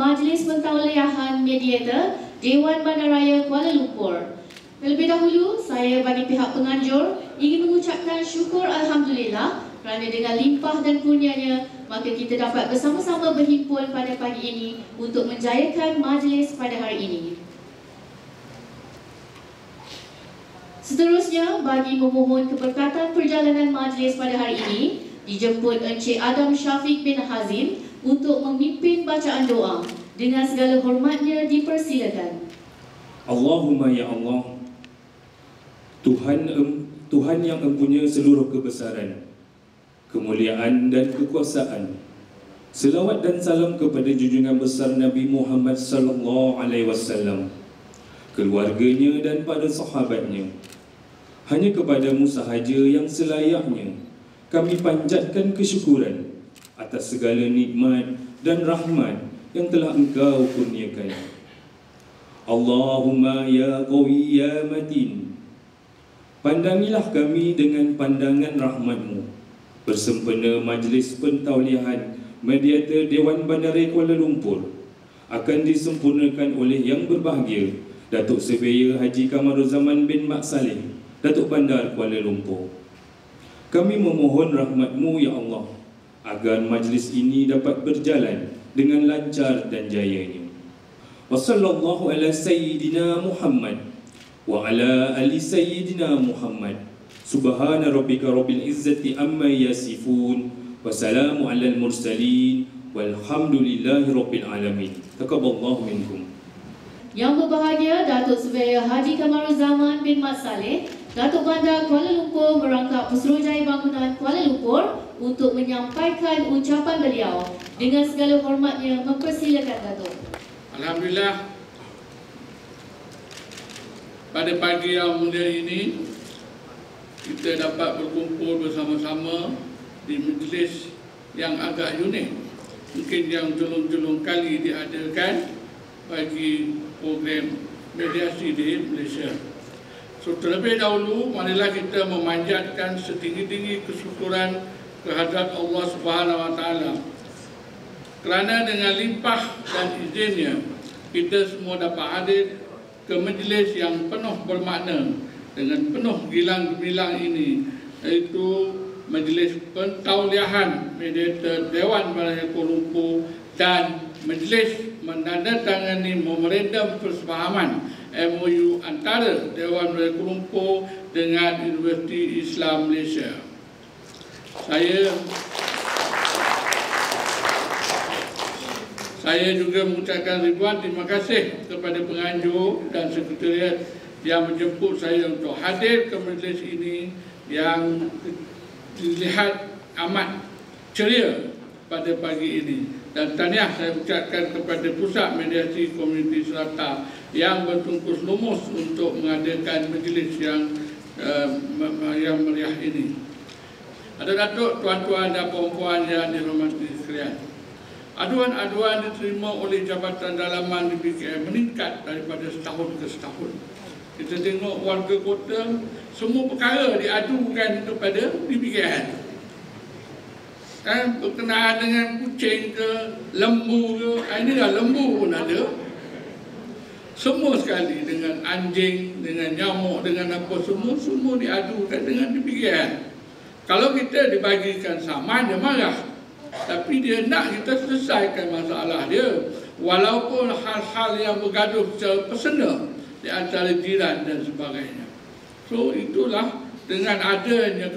Majlis Pentauliahan Mediator Dewan Bandaraya Kuala Lumpur. Terlebih dahulu, saya bagi pihak penganjur ingin mengucapkan syukur Alhamdulillah kerana dengan limpah dan kurnianya, maka kita dapat bersama-sama berhimpun pada pagi ini untuk menjayakan majlis pada hari ini. Seterusnya, bagi memohon keberkatan perjalanan majlis pada hari ini, dijemput Encik Adam Syafiq bin Hazim untuk memimpin bacaan doa. Dengan segala hormatnya dipersilakan. Allahumma ya Allah, Tuhan yang mempunyai seluruh kebesaran, kemuliaan dan kekuasaan. Selawat dan salam kepada junjungan besar Nabi Muhammad sallallahu alaihi wasallam, keluarganya dan para sahabatnya. Hanya kepadamu sahaja yang selayaknya kami panjatkan kesyukuran atas segala nikmat dan rahmat yang telah Engkau kurniakan. Allahumma ya qawi ya matin, pandangilah kami dengan pandangan rahmat-Mu. Bersempena Majlis Pentauliahan Mediator Dewan Bandaraya Kuala Lumpur akan disempurnakan oleh Yang Berbahagia Datuk Sebaya Haji Kamaruzaman bin Mak Saleh, Datuk Bandar Kuala Lumpur. Kami memohon rahmat-Mu ya Allah agar majlis ini dapat berjalan dengan lancar dan jayanya. Wa sallallahu ala sayyidina Muhammad wa ala ali sayyidina Muhammad. Subhana rabbika rabbil izzati amma yasifun wa salamu alal mursalin walhamdulillahi rabbil alamin. Taqabbalallahu minkum. Yang Berbahagia Datuk Sebaya Haji Kamaruzaman bin Mat Saleh, Datuk Bandar Kuala Lumpur merangkap Pesuruhjaya Bangunan Kuala Lumpur untuk menyampaikan ucapan beliau. Dengan segala hormatnya mempersilakan Datuk. Alhamdulillah, pada pagi yang mulia ini kita dapat berkumpul bersama-sama di majlis yang agak unik, mungkin yang julung-julung kali diadakan bagi program mediasi di Malaysia. So, terlebih dahulu, marilah kita memanjatkan setinggi-tinggi kesyukuran kehadrat Allah Subhanahu Wa Taala kerana dengan limpah dan izinnya kita semua dapat hadir ke majlis yang penuh bermakna dengan penuh gilang gemilang ini, iaitu Majlis Pentauliahan Mediator Dewan Bandaraya Kuala Lumpur dan Majlis menandatangani memorandum persefahaman MOU antara Dewan Bandaraya Kuala Lumpur dengan Universiti Islam Malaysia. Saya juga mengucapkan ribuan terima kasih kepada penganjur dan sekretariat yang menjemput saya untuk hadir ke majlis ini yang dilihat amat ceria pada pagi ini. Dan tahniah saya ucapkan kepada Pusat Mediasi Komuniti Serata yang bertungkus lumus untuk mengadakan majlis yang meriah ini. Ada Datuk, tuan-tuan dan puan-puan yang dihormati sekalian, aduan-aduan diterima oleh Jabatan Dalaman di BKM meningkat daripada setahun ke setahun. Kita tengok warga kota, semua perkara diadukan kepada BKM. Berkenaan dengan kucing ke, lembu ke, ini dah lembu pun ada. Semua sekali, dengan anjing, dengan nyamuk, dengan apa, semua diadukan dengan BKM. Kalau kita dibagikan saman, dia marah. Tapi dia nak kita selesaikan masalah dia, walaupun hal-hal yang bergaduh secara personal di antara jiran dan sebagainya. So itulah dengan adanya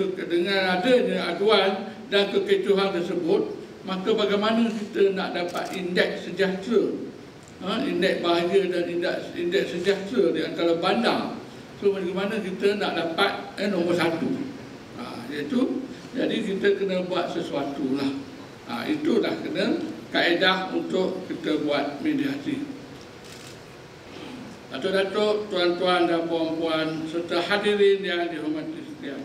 aduan dan kekecohan tersebut, maka bagaimana kita nak dapat indeks sejahtera, indeks bahagia dan indeks sejahtera di antara bandar. So bagaimana kita nak dapat nombor satu, iaitu jadi kita kena buat sesuatu lah. Itulah kena kaedah untuk kita buat mediasi. Datuk-datuk, tuan-tuan dan puan-puan serta hadirin yang dihormati sekalian,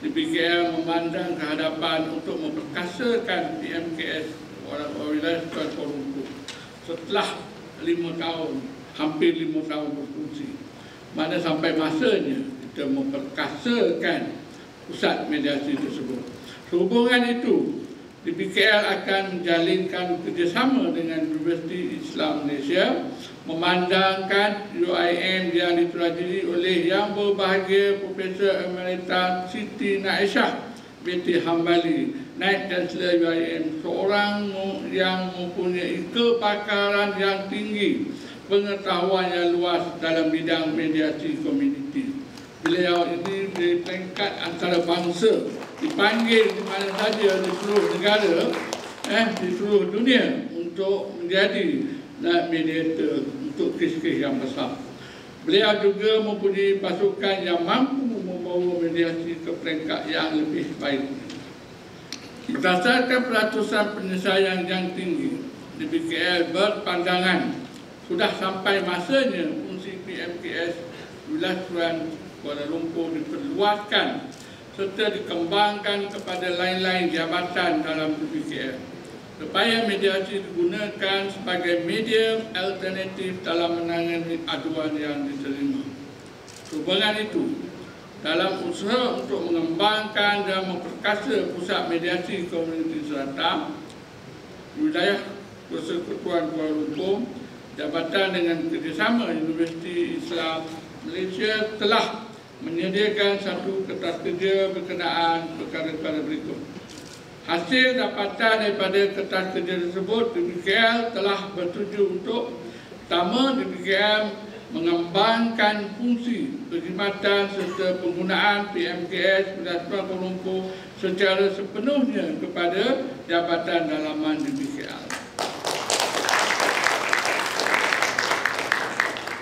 di BKM memandang kehadapan untuk memperkasakan PMKS wilayah Kuala Lumpur setelah 5 tahun, hampir 5 tahun berfungsi. Mana sampai masanya kita memperkasakan pusat mediasi tersebut. Sehubungan itu, DPKL akan menjalinkan kerjasama dengan Universiti Islam Malaysia, memandangkan UIM yang diterajui oleh Yang Berbahagia Profesor Emerita Siti Naishah binti Hambali, Naib Chancellor UIM, seorang yang mempunyai kepakaran yang tinggi, pengetahuan yang luas dalam bidang mediasi komuniti. Beliau ini di peringkat antarabangsa, dipanggil di mana saja di seluruh negara, di seluruh dunia untuk menjadi mediator untuk kes-kes yang besar. Beliau juga mempunyai pasukan yang mampu membawa mediasi ke peringkat yang lebih baik. Berdasarkan peratusan penyelesaian yang tinggi, DPKL berpandangan sudah sampai masanya fungsi PMKS wilayah Kuala Lumpur diperluaskan serta dikembangkan kepada lain-lain jabatan dalam DPKL, supaya mediasi digunakan sebagai media alternatif dalam menangani aduan yang diterima. Sehubungan itu, dalam usaha untuk mengembangkan dan memperkasa pusat mediasi komuniti serata wilayah Persekutuan Kuala Lumpur, jabatan dengan kerjasama Universiti Islam Malaysia telah menyediakan satu kertas kerja berkenaan perkara-perkara berikut. Hasil dapatan daripada kertas kerja tersebut, DPKL telah bertuju untuk pertama, DPKL mengembangkan fungsi perkhidmatan serta penggunaan PMKS Persekutuan Kuala Lumpur secara sepenuhnya kepada jabatan dalaman DPKL.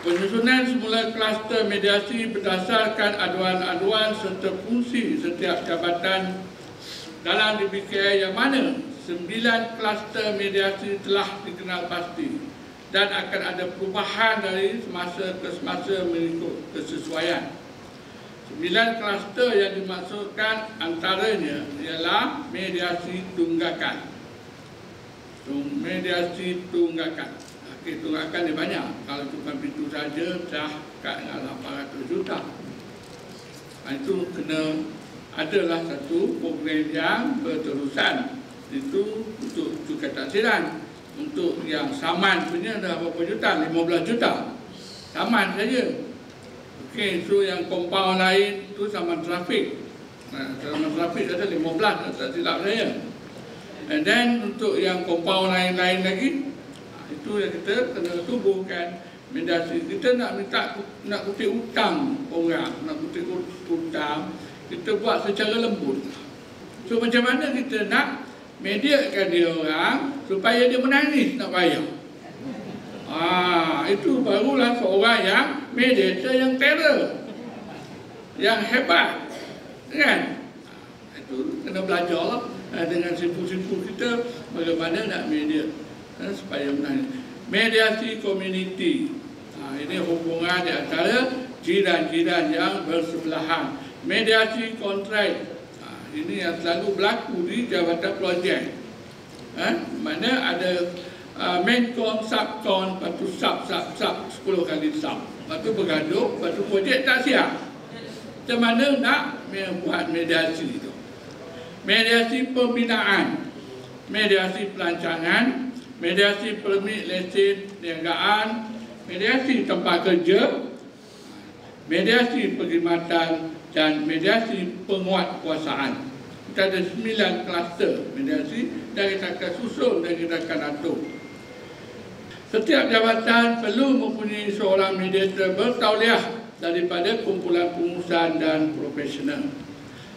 Penyusunan semula kluster mediasi berdasarkan aduan-aduan serta fungsi setiap jabatan dalam DPKL, yang mana 9 kluster mediasi telah dikenal pasti dan akan ada perubahan dari semasa ke semasa mengikut kesesuaian. 9 kluster yang dimaksudkan antaranya ialah mediasi tunggakan. Mediasi tunggakan. Okey, tunggakan dia banyak. Kalau cuma itu saja dah kat 800 juta. Itu kena adalah satu program yang berterusan. Itu untuk cukai taksiran. Untuk yang saman punya dah berapa juta? 15 juta. Saman saja. Okey, so yang compound lain itu saman trafik. Saman trafik ada 15, tak silap saya. And then untuk yang compound lain-lain lagi, itu yang kita kena tubuhkan mediasi. Kita nak kutip hutang orang, nak kutip hutang, kita buat secara lembut. So macam mana kita nak mediakan dia orang supaya dia menangis nak bayar? Itu barulah seorang yang mediator yang terror, yang hebat, kan? Itu kena belajar dengan sipu-sipu kita bagaimana nak mediate supaya menangis. Mediasi komuniti, ini hubungan di antara jiran-jiran yang bersebelahan. Mediasi kontrak, ini yang selalu berlaku di jabatan projek. Mana ada main-con, sub-con, lepas tu sub, 10 kali sub. Lepas tu bergaduh, lepas tu projek tak siap. Macam mana nak buat mediasi itu? Mediasi pembinaan, mediasi pelancangan, mediasi permit lesen perniagaan, mediasi tempat kerja, mediasi perkhidmatan, dan mediasi penguatkuasaan. Kita ada 9 kluster mediasi dan kita akan susun dan kita akan atur. Setiap jabatan perlu mempunyai seorang mediator bertauliah daripada kumpulan pengurusan dan profesional.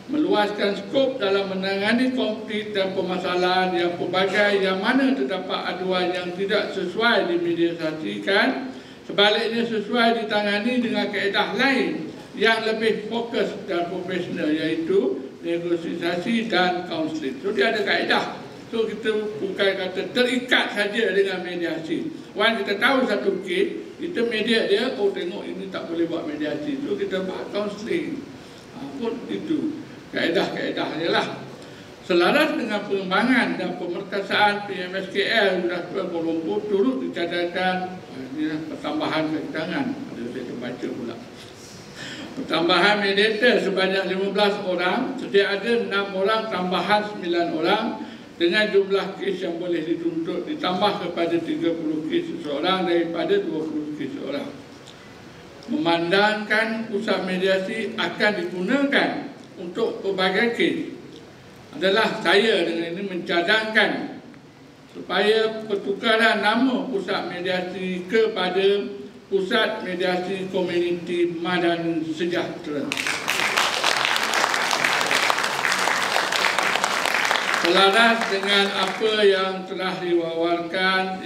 Meluaskan skop dalam menangani konflik dan permasalahan yang pelbagai yang mana terdapat aduan yang tidak sesuai dimediasikan, sebaliknya sesuai ditangani dengan kaedah lain yang lebih fokus dan profesional, iaitu negosiasi dan kaunseling. So dia ada kaedah. So kita bukan kata terikat saja dengan mediasi. Once kita tahu satu kes, kita mediate dia, tengok ini tak boleh buat mediasi. So kita buat kaunseling. Pun itu kaedah-kaedahnya lah. Selaras dengan pengembangan dan pemerkasaan PMSKL Wilayah Kuala Lumpur turut dicadangkan pertambahan kegiatan. Ada saya baca pula. Pertambahan mediator sebanyak 15 orang, sedia ada 6 orang tambahan 9 orang dengan jumlah kes yang boleh dituntut ditambah kepada 30 kes seseorang daripada 20 kes seseorang. Memandangkan pusat mediasi akan digunakan untuk pelbagai kes adalah saya dengan ini mencadangkan supaya pertukaran nama pusat mediasi kepada Pusat Mediasi Komuniti Madani Sejahtera. Selaras dengan apa yang telah diwawarkan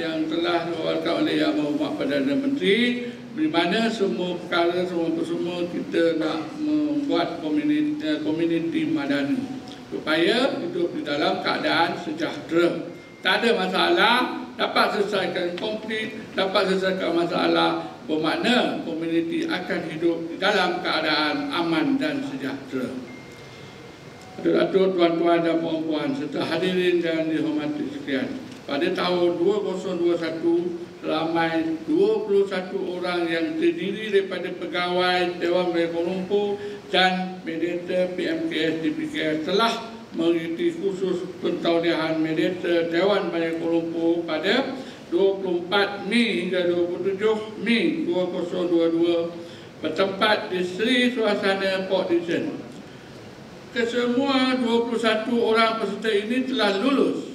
oleh Yang Berhormat Perdana Menteri, di mana semua perkara, semua kita nak membuat komuniti madani supaya hidup di dalam keadaan sejahtera. Tak ada masalah, dapat selesaikan konflik, dapat selesaikan masalah, bermakna komuniti akan hidup di dalam keadaan aman dan sejahtera. Atur-atur, tuan-tuan dan puan-puan serta hadirin yang dihormati sekalian, pada tahun 2021 ramai 21 orang yang terdiri daripada pegawai Dewan Balai Kuala Lumpur dan mediator PMKS DPKS telah mengikuti khusus pentauliahan mediator Dewan Balai Kuala Lumpur pada 24 Mei hingga 27 Mei 2022 bertempat di Sri Suasana Port Dickson. Kesemua 21 orang peserta ini telah lulus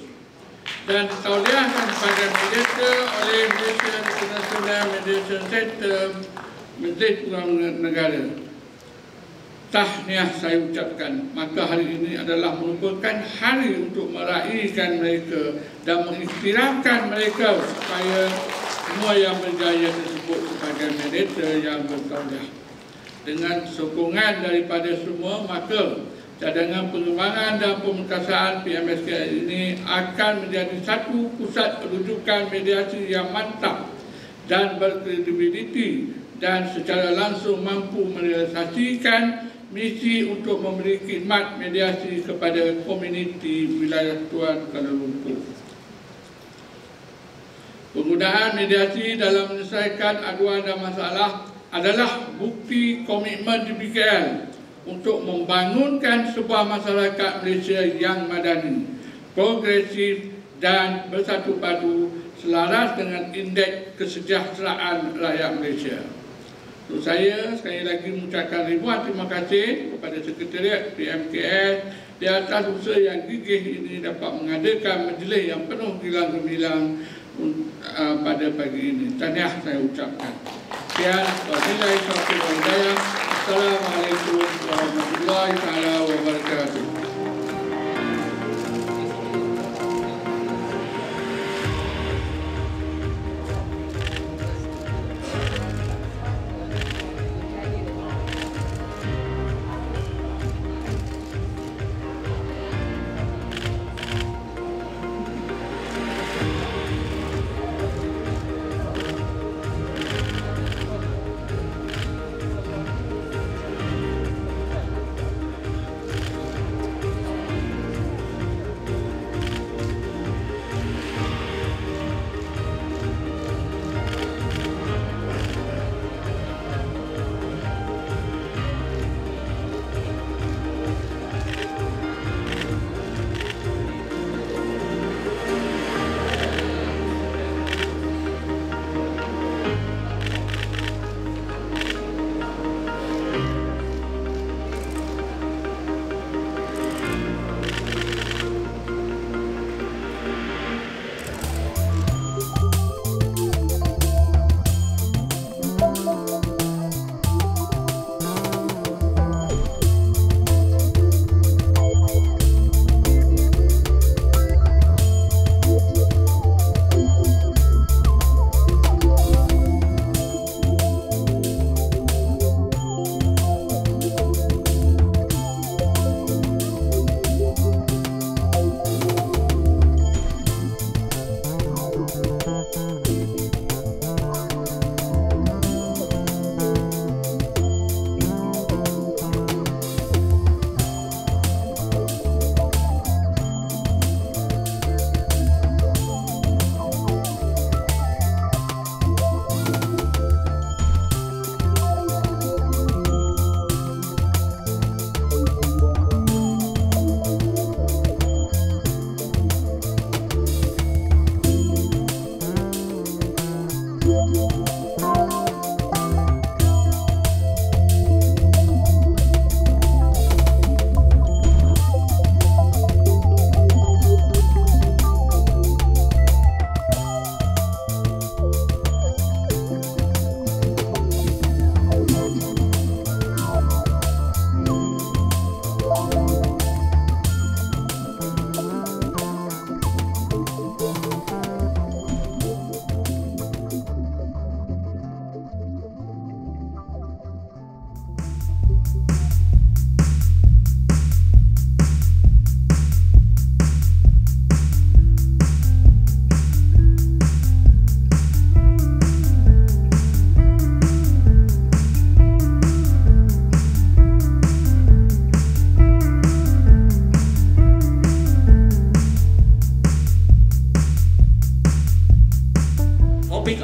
dan ditauliahkan pada mediator oleh Malaysia International Mediation Center Majlis Perundang Negara. Tahniah saya ucapkan, maka hari ini adalah merupakan hari untuk meraihkan mereka dan mengiktirafkan mereka supaya semua yang berjaya tersebut sebagai mediator yang bertauliah. Dengan sokongan daripada semua, maka cadangan pengembangan dan pemutasan PMSK ini akan menjadi satu pusat rujukan mediasi yang mantap dan berkredibiliti dan secara langsung mampu merealisasikan misi untuk memberi khidmat mediasi kepada komuniti wilayah Tuan Kuala Lumpur. Penggunaan mediasi dalam menyelesaikan aduan dan masalah adalah bukti komitmen DPKL untuk membangunkan sebuah masyarakat Malaysia yang madani, progresif dan bersatu padu selaras dengan indeks kesejahteraan rakyat Malaysia. Untuk saya sekali lagi mengucapkan ribuan terima kasih kepada Sekretariat PMKS di atas usaha yang gigih ini dapat mengadakan majlis yang penuh gilang gemilang pada pagi ini. Tahniah saya ucapkan. Sekian, wabillahi taufiq wal hidayah. Assalamualaikum warahmatullahi wabarakatuh.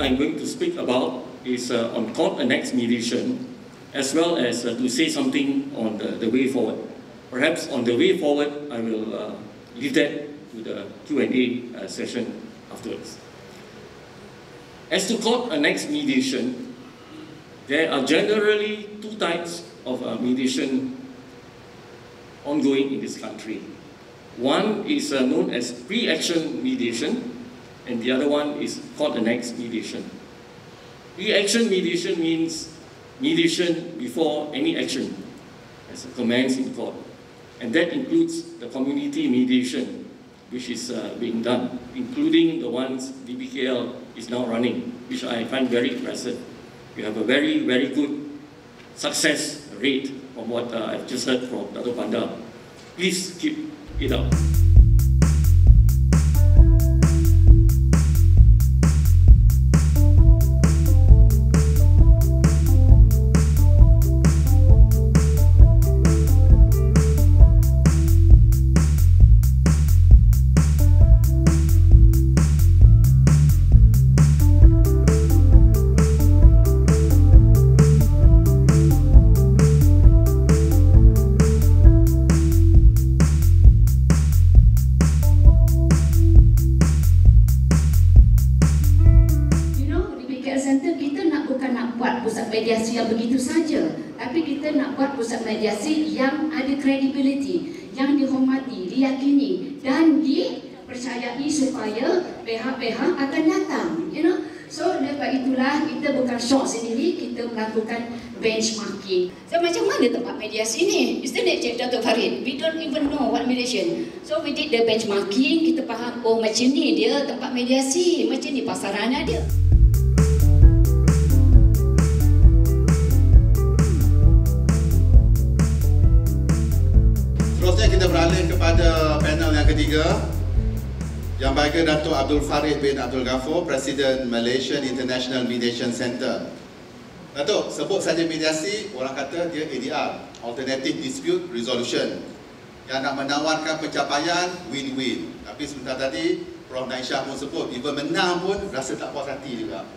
I'm going to speak about is on court annexed mediation, as well as to say something on the way forward. Perhaps on the way forward, I will leave that to the Q&A session afterwards. As to court annexed mediation, there are generally two types of mediation ongoing in this country. One is known as pre-action mediation, and the other one is court annexed mediation. Pre-action mediation means mediation before any action has commenced in court, and that includes the community mediation, which is being done, including the ones DBKL is now running, which I find very impressive. We have a very, very good success rate from what I've just heard from Dato' Panda. Please keep it up. Mediasi yang begitu saja, tapi kita nak buat pusat mediasi yang ada credibility, yang dihormati, diyakini dan dipercayai supaya pihak-pihak akan datang, So lepas itulah kita bukan syok sendiri, kita melakukan benchmarking. So macam mana tempat mediasi ni? Isn't it, Cik Dato' Farid? We don't even know what mediation. So we did the benchmarking, kita faham, oh macam ni dia tempat mediasi, macam ni pasarannya dia. Seterusnya kita beralih kepada panel yang ketiga, yang bagi Dato' Abdul Farid bin Abdul Ghafur, Presiden Malaysian International Mediation Center. Dato', sebut saja mediasi, orang kata dia ADR, Alternative Dispute Resolution, yang nak menawarkan pencapaian win-win. Tapi sebentar tadi, Prof. Naisyah pun sebut, even menang pun rasa tak puas hati juga.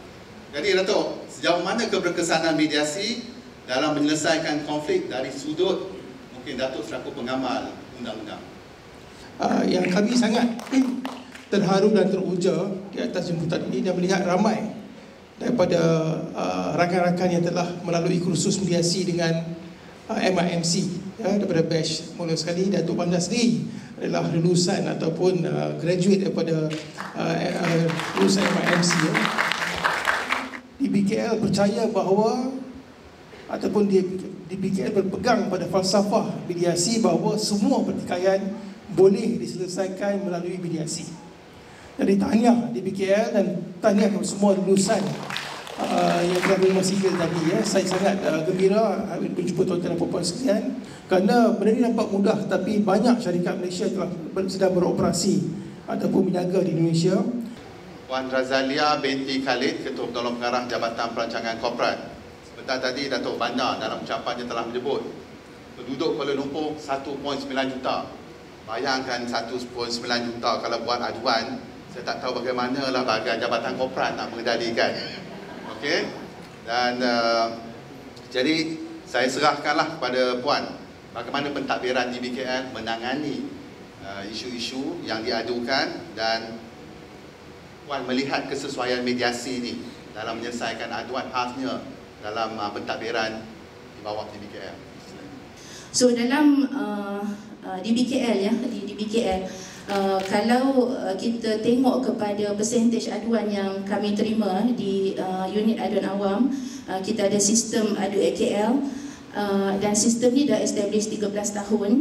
Jadi Dato', sejauh mana keberkesanan mediasi dalam menyelesaikan konflik dari sudut Datuk selaku pengamal undang-undang? Yang kami sangat terharu dan teruja di atas jemputan ini dan melihat ramai daripada rakan-rakan yang telah melalui kursus mediasi dengan MIMC, daripada batch mula sekali. Datuk Panda sendiri adalah lulusan ataupun graduate daripada lulusan MIMC. DBKL percaya bahawa ataupun DBKL berpegang pada falsafah mediasi bahawa semua pertikaian boleh diselesaikan melalui mediasi. Jadi tahniah DBKL dan tahniah kepada semua lulusan yang telah lulus SEAGIL tadi. Saya sangat gembira berjumpa tuan-tuan dan puan-puan sekalian, kerana benda ini nampak mudah, tapi banyak syarikat Malaysia telah sedang beroperasi ataupun berniaga di Indonesia. Puan Razalia binti Khalid, Ketua Penolong Pengarah Jabatan Perancangan Korporat. Tadi Datuk Panda dalam ucapannya telah menyebut penduduk Kuala Lumpur 1.9 juta. Bayangkan 1.9 juta kalau buat aduan, saya tak tahu bagaimanalah bahagian Jabatan Korporat nak mengendalikan. Okey. Dan jadi saya serahkanlah kepada Puan bagaimana pentadbiran DBKL menangani isu-isu yang diadukan, dan Puan melihat kesesuaian mediasi ini dalam menyelesaikan aduan khasnya dalam pentadbiran di bawah DBKL. So dalam DBKL di DBKL, kalau kita tengok kepada persentage aduan yang kami terima di unit aduan awam, kita ada sistem adu AKL, dan sistem ni dah establish 13 tahun.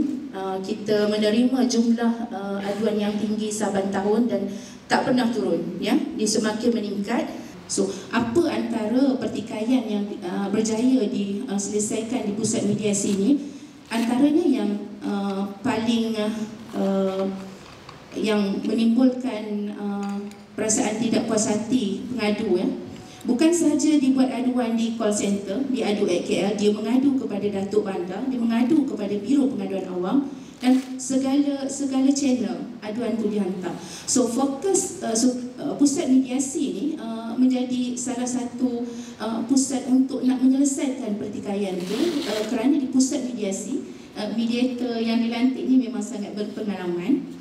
Kita menerima jumlah aduan yang tinggi saban tahun dan tak pernah turun, dia semakin meningkat. So, apa antara pertikaian yang berjaya diselesaikan di pusat mediasi ini? Antaranya yang paling yang menimbulkan perasaan tidak puas hati pengadu, bukan sahaja dibuat aduan di call center, di adu AKL, dia mengadu kepada Datuk Panda, dia mengadu kepada Biro Pengaduan Awam, dan segala channel aduan tu dihantar. So fokus pusat mediasi ni menjadi salah satu pusat untuk nak menyelesaikan pertikaian tu, kerana di pusat mediasi mediator yang dilantik ni memang sangat berpengalaman.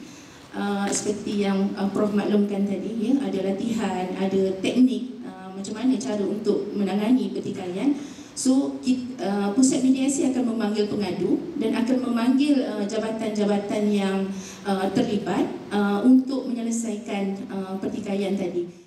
Seperti yang Prof maklumkan tadi, ya, ada latihan, ada teknik macam mana cara untuk menangani pertikaian. So pusat mediasi akan memanggil pengadu dan akan memanggil jabatan-jabatan yang terlibat untuk menyelesaikan pertikaian tadi.